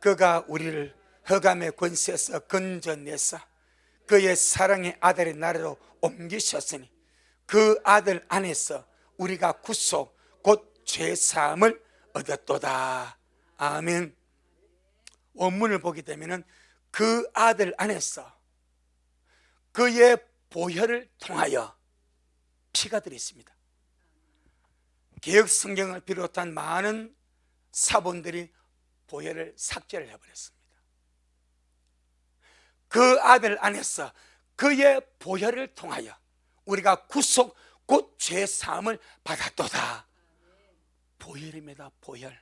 그가 우리를 흑암의 권세에서 건져내서 그의 사랑의 아들의 나라로 옮기셨으니 그 아들 안에서 우리가 구속 곧 죄사함을 얻었도다. 아멘. 원문을 보게 되면 그 아들 안에서 그의 보혈을 통하여 피가 들어있습니다. 개역 성경을 비롯한 많은 사본들이 보혈을 삭제를 해버렸습니다. 그 아들 안에서 그의 보혈을 통하여 우리가 구속 곧 죄사함을 받았도다. 보혈입니다. 보혈.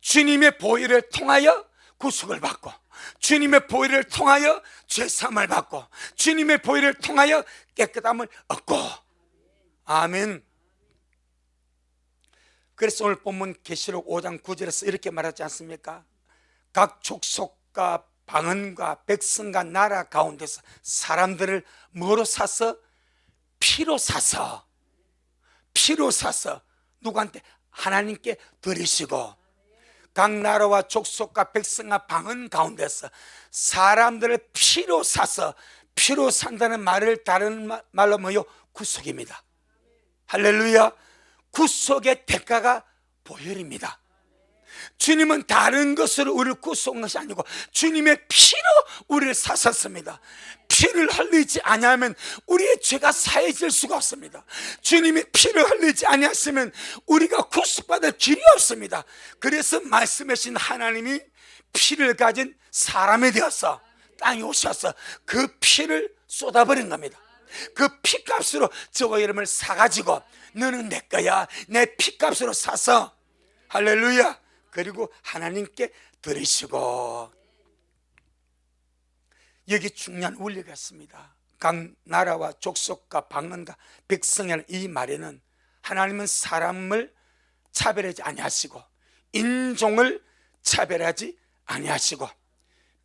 주님의 보혈을 통하여 구속을 받고 주님의 보혈을 통하여 죄사함을 받고 주님의 보혈을 통하여 깨끗함을 얻고. 아멘. 그래서 오늘 본문 계시록 5장 9절에서 이렇게 말하지 않습니까? 각 족속과 방언과 백성과 나라 가운데서 사람들을 뭐로 사서? 피로 사서, 피로 사서 누구한테? 하나님께 드리시고 각 나라와 족속과 백성과 방언 가운데서 사람들을 피로 사서, 피로 산다는 말을 다른 말로 뭐요? 구속입니다. 할렐루야. 구속의 대가가 보혈입니다. 주님은 다른 것으로 우리를 구속한 것이 아니고 주님의 피로 우리를 사셨습니다. 피를 흘리지 아니하면 우리의 죄가 사해질 수가 없습니다. 주님이 피를 흘리지 아니하시면 우리가 구속받을 길이 없습니다. 그래서 말씀하신 하나님이 피를 가진 사람이 되어서 땅에 오셔서 그 피를 쏟아버린 겁니다. 그 피값으로 저와 여러분을 사가지고 너는 내 거야, 내 피값으로 사서, 할렐루야, 그리고 하나님께 드리시고. 여기 중요한 원리가 있습니다. 각 나라와 족속과 방언과 백성이라는 이 말에는 하나님은 사람을 차별하지 아니하시고 인종을 차별하지 아니하시고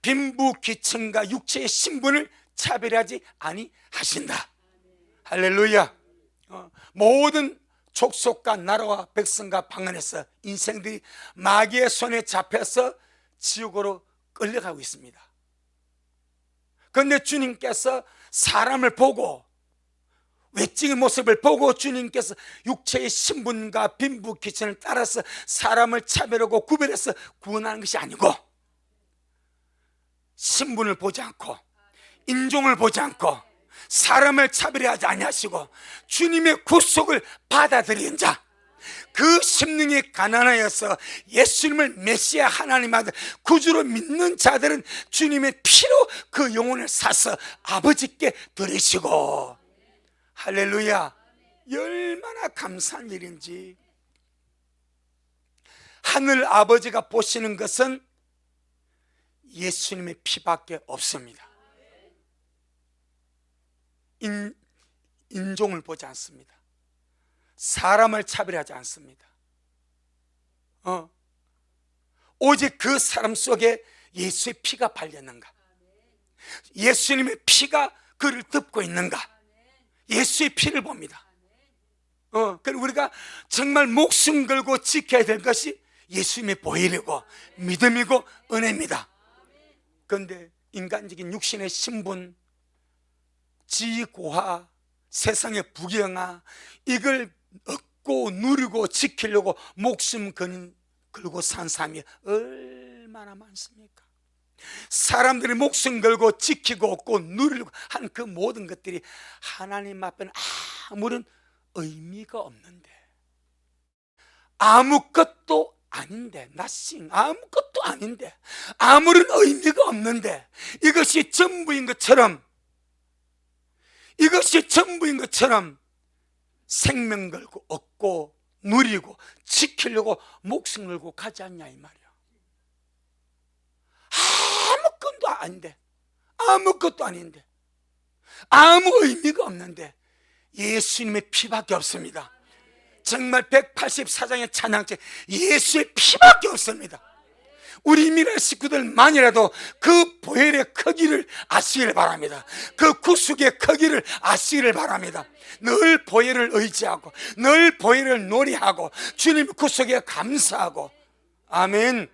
빈부귀천과 육체의 신분을 차별하지 아니하신다. 할렐루야. 모든 족속과 나라와 백성과 방언에서 인생들이 마귀의 손에 잡혀서 지옥으로 끌려가고 있습니다. 그런데 주님께서 사람을 보고, 외적인 모습을 보고 주님께서 육체의 신분과 빈부귀천을 따라서 사람을 차별하고 구별해서 구원하는 것이 아니고, 신분을 보지 않고 인종을 보지 않고 사람을 차별하지 아니하시고 주님의 구속을 받아들인 자, 그 심령이 가난하여서 예수님을 메시아 하나님 아들 구주로 믿는 자들은 주님의 피로 그 영혼을 사서 아버지께 드리시고. 할렐루야. 얼마나 감사한 일인지. 하늘 아버지가 보시는 것은 예수님의 피밖에 없습니다. 인종을 보지 않습니다. 사람을 차별하지 않습니다. 오직 그 사람 속에 예수의 피가 발렸는가, 예수님의 피가 그를 덮고 있는가, 예수의 피를 봅니다. 그리고 우리가 정말 목숨 걸고 지켜야 될 것이 예수님의 보혈이고 믿음이고 은혜입니다. 그런데 인간적인 육신의 신분, 지고하, 세상의 부경하, 이걸 얻고 누리고 지키려고 목숨 걸고 산 사람이 얼마나 많습니까? 사람들이 목숨 걸고 지키고 얻고 누리려고 한 그 모든 것들이 하나님 앞에는 아무런 의미가 없는데, 아무것도 아닌데, nothing, 아무것도 아닌데, 아무런 의미가 없는데, 이것이 전부인 것처럼, 이것이 전부인 것처럼 생명 걸고 얻고 누리고 지키려고 목숨 걸고 가지 않냐 이 말이야. 아무것도 아닌데, 아무것도 아닌데, 아무 의미가 없는데 예수님의 피밖에 없습니다. 정말 184장의 찬양제, 예수의 피밖에 없습니다. 우리 미래 식구들만이라도 그 보혈의 크기를 아시기를 바랍니다. 그 구속의 크기를 아시기를 바랍니다. 늘 보혈을 의지하고 늘 보혈을 노래하고 주님의 구속에 감사하고. 아멘.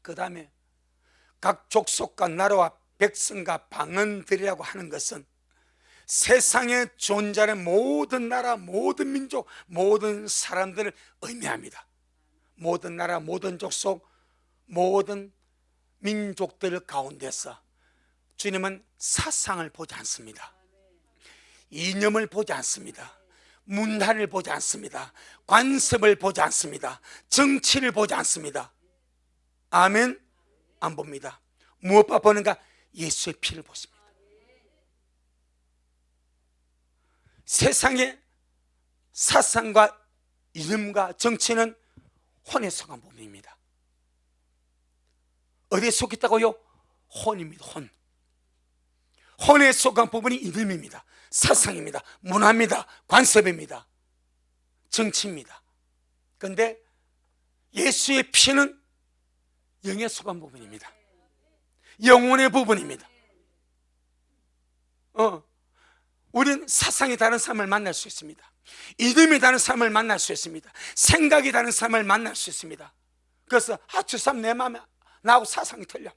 그 다음에 각 족속과 나라와 백성과 방언들이라고 하는 것은 세상에 존재하는 모든 나라, 모든 민족, 모든 사람들을 의미합니다. 모든 나라, 모든 족속, 모든 민족들 가운데서 주님은 사상을 보지 않습니다. 이념을 보지 않습니다. 문화를 보지 않습니다. 관습을 보지 않습니다. 정치를 보지 않습니다. 아멘. 안 봅니다. 무엇만 보는가? 예수의 피를 보십니다. 세상의 사상과 이름과 정치는 혼에 속한 부분입니다. 어디에 속했다고요? 혼입니다. 혼에 속한 부분이 이름입니다. 사상입니다. 문화입니다. 관습입니다. 정치입니다. 그런데 예수의 피는 영에 속한 부분입니다. 영혼의 부분입니다. 우리는 사상이 다른 사람을 만날 수 있습니다. 이름이 다른 사람을 만날 수 있습니다. 생각이 다른 사람을 만날 수 있습니다. 그래서 저 사람 내 마음에, 나하고 사상이 틀려,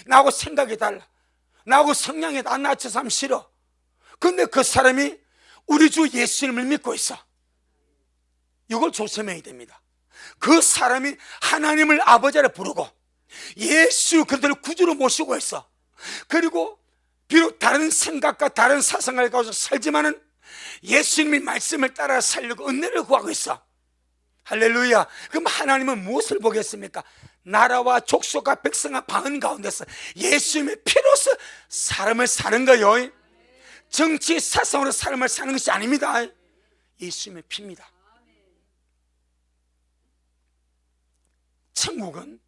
나하고 생각이 달라, 나하고 성향이 달라, 나 저 사람 싫어. 근데 그 사람이 우리 주 예수님을 믿고 있어. 이걸 조심해야 됩니다. 그 사람이 하나님을 아버지라 부르고 예수 그들을 구주로 모시고 있어. 그리고 비록 다른 생각과 다른 사상을 가지고 살지만은 예수님의 말씀을 따라 살려고 은혜를 구하고 있어. 할렐루야. 그럼 하나님은 무엇을 보겠습니까? 나라와 족속과 백성과 방언 가운데서 예수님의 피로서 사람을 사는 거요. 정치 사상으로 사람을 사는 것이 아닙니다. 예수님의 피입니다. 천국은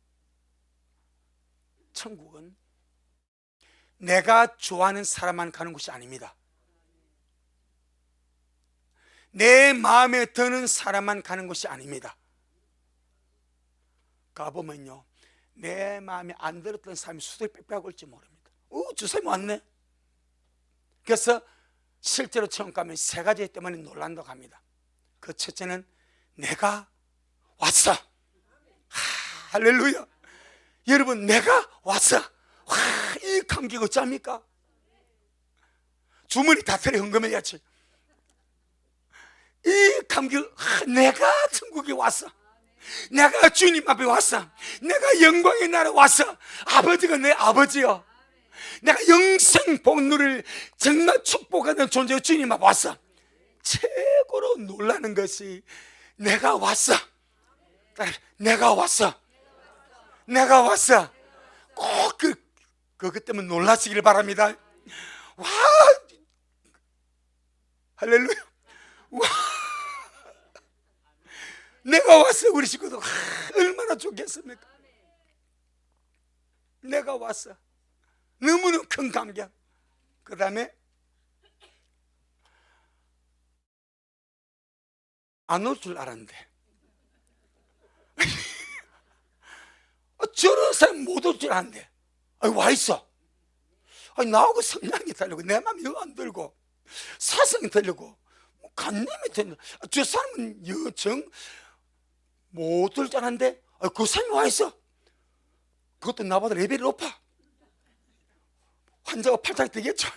내가 좋아하는 사람만 가는 곳이 아닙니다. 내 마음에 드는 사람만 가는 곳이 아닙니다. 가보면요, 내 마음에 안 들었던 사람이 수두에 빽빽 올지 모릅니다. 저 사람이 왔네. 그래서 실제로 처음 가면 세 가지 때문에 놀란다고 합니다. 그 첫째는 내가 왔어. 할렐루야. 여러분, 내가 왔어. 이 감격 어쩝니까? 주머니 다 털어 헌금해야지. 이 감격, 내가 천국에 왔어. 내가 주님 앞에 왔어. 내가 영광의 나라에 왔어. 아버지가 내 아버지요. 내가 영생 복누를 정말 축복하는 존재의 주님 앞에 왔어. 최고로 놀라는 것이 내가 왔어. 내가 왔어. 내가 왔어. 꼭 그것 때문에 놀라시길 바랍니다. 와, 할렐루야. 와, 내가 왔어. 우리 식구도 얼마나 좋겠습니까? 내가 왔어. 너무나 큰 감격. 그 다음에 안 올 줄 알았는데 저런 사람 못 올 줄 알았는데 와 있어. 나하고 성향이 다르고 내 마음이 영 안 들고 사성이 다르고 간념이 다르고 저 사람은 여정 못 올 줄 알았는데 그 사람이 와 있어. 그것도 나보다 레벨이 높아. 환자가 팔짱이 되겠죠.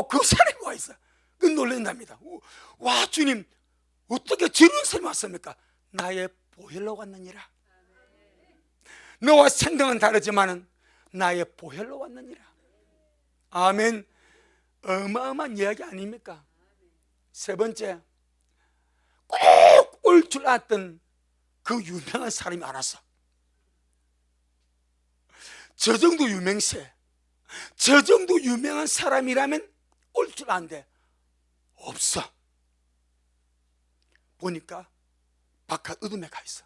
그 사람이 와 있어. 그 놀란답니다. 와, 주님 어떻게 저런 사람이 왔습니까? 나의 보혈로 왔느니라. 너와 생각은 다르지만은 나의 보혈로 왔느니라. 아멘. 어마어마한 이야기 아닙니까? 세 번째, 꼭 올 줄 알았던 그 유명한 사람이 알았어. 저 정도 유명세, 저 정도 유명한 사람이라면 올 줄 아는데 없어. 보니까 바깥 어둠에 가 있어.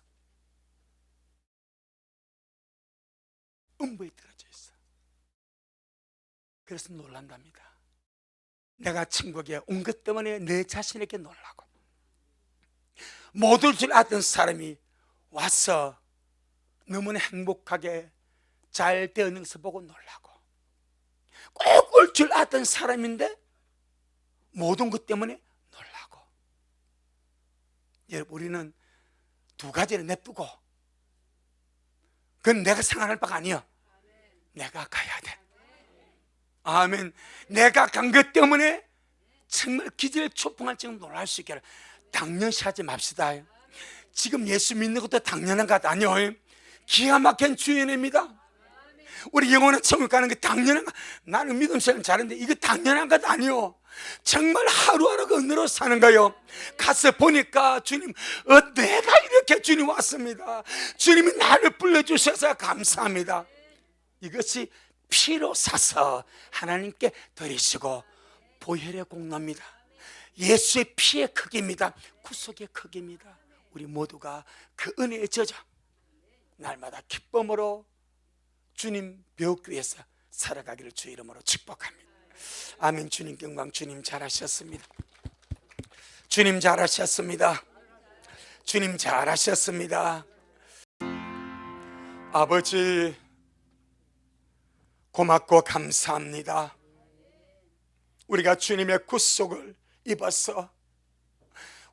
음부에 떨어져 있어. 그래서 놀란답니다. 내가 천국에 온 것 때문에 내 자신에게 놀라고, 못 올 줄 알았던 사람이 와서 너무나 행복하게 잘 되어있는 것을 보고 놀라고, 꼭 올 줄 알았던 사람인데 못 온 것 때문에 놀라고. 여러분, 우리는 두 가지를 냅두고, 그건 내가 생각할 바가 아니야. 내가 가야 돼. 아멘. 내가 간 것 때문에 정말 기절에 초풍할 정도로 놀랄 수 있게 당연시하지 맙시다. 지금 예수 믿는 것도 당연한 것 아니에요. 기가 막힌 주연입니다. 우리 영혼의 천국 가는 게 당연한 것. 나는 믿음 생활 잘하는데 이거 당연한 것 아니요. 정말 하루하루가 은혜로 사는 거요. 가서 보니까 주님, 내가 이렇게 주님 왔습니다. 주님이 나를 불러주셔서 감사합니다. 이것이 피로 사서 하나님께 드리시고 보혈의 공로입니다. 예수의 피의 크기입니다. 구속의 크기입니다. 우리 모두가 그 은혜에 젖어 날마다 기쁨으로 주님 배우교에서 살아가기를 주의 이름으로 축복합니다. 아멘. 주님 영광. 주님 잘하셨습니다. 주님 잘하셨습니다. 주님 잘하셨습니다. 아버지 고맙고 감사합니다. 우리가 주님의 구속을 입어서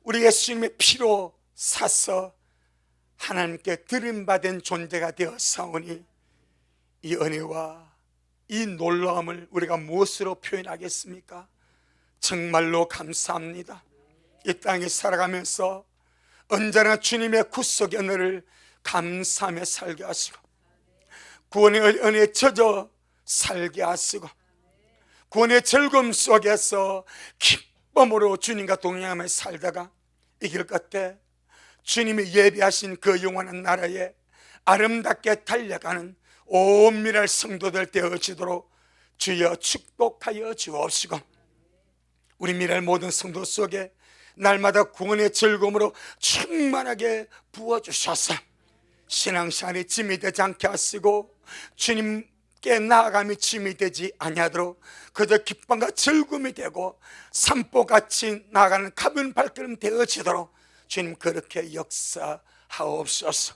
우리 예수님의 피로 사서 하나님께 들임받은 존재가 되었사오니 이 은혜와 이 놀라움을 우리가 무엇으로 표현하겠습니까? 정말로 감사합니다. 이 땅에 살아가면서 언제나 주님의 구속의 은혜를 감사하며 살게 하시고 구원의 은혜에 젖어 살게 하시고 구원의 즐거움 속에서 기쁨으로 주님과 동행하며 살다가 이 길 끝에 주님이 예비하신 그 영원한 나라에 아름답게 달려가는 온밀할 성도들 되어지도록 주여 축복하여 주옵시고 우리 미랄 모든 성도 속에 날마다 구원의 즐거움으로 충만하게 부어주셔서 신앙생활이 짐이 되지 않게 하시고 주님께 나아감이 짐이 되지 아니하도록 그저 기쁨과 즐거움이 되고 산보같이 나아가는 가벼운 발걸음 되어지도록 주님 그렇게 역사하옵소서.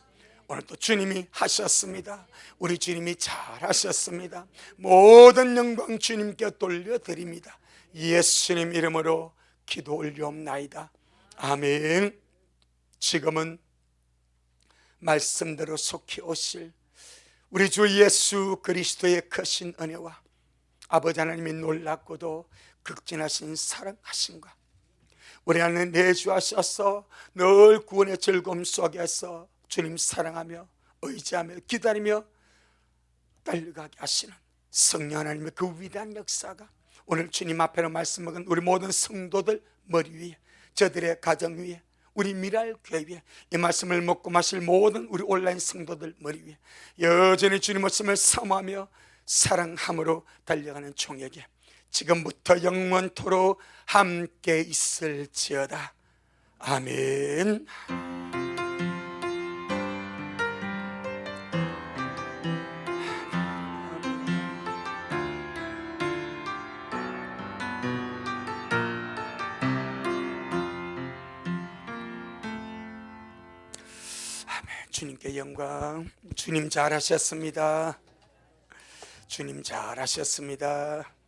오늘도 주님이 하셨습니다. 우리 주님이 잘하셨습니다. 모든 영광 주님께 돌려드립니다. 예수님 이름으로 기도 올리옵나이다. 아멘. 지금은 말씀대로 속히 오실 우리 주 예수 그리스도의 크신 은혜와 아버지 하나님이 놀랍고도 극진하신 사랑하심과 우리 안에 내주하셔서 늘 구원의 즐거움 속에서 주님 사랑하며 의지하며 기다리며 달려가게 하시는 성령 하나님의 그 위대한 역사가 오늘 주님 앞에로 말씀 먹은 우리 모든 성도들 머리 위에 저들의 가정 위에 우리 미랄 교회 위에 이 말씀을 먹고 마실 모든 우리 온라인 성도들 머리 위에 여전히 주님 말씀을 사모하며 사랑함으로 달려가는 총에게 지금부터 영원토록 함께 있을지어다. 아멘. 주님께 영광. 주님 잘하셨습니다. 주님 잘하셨습니다.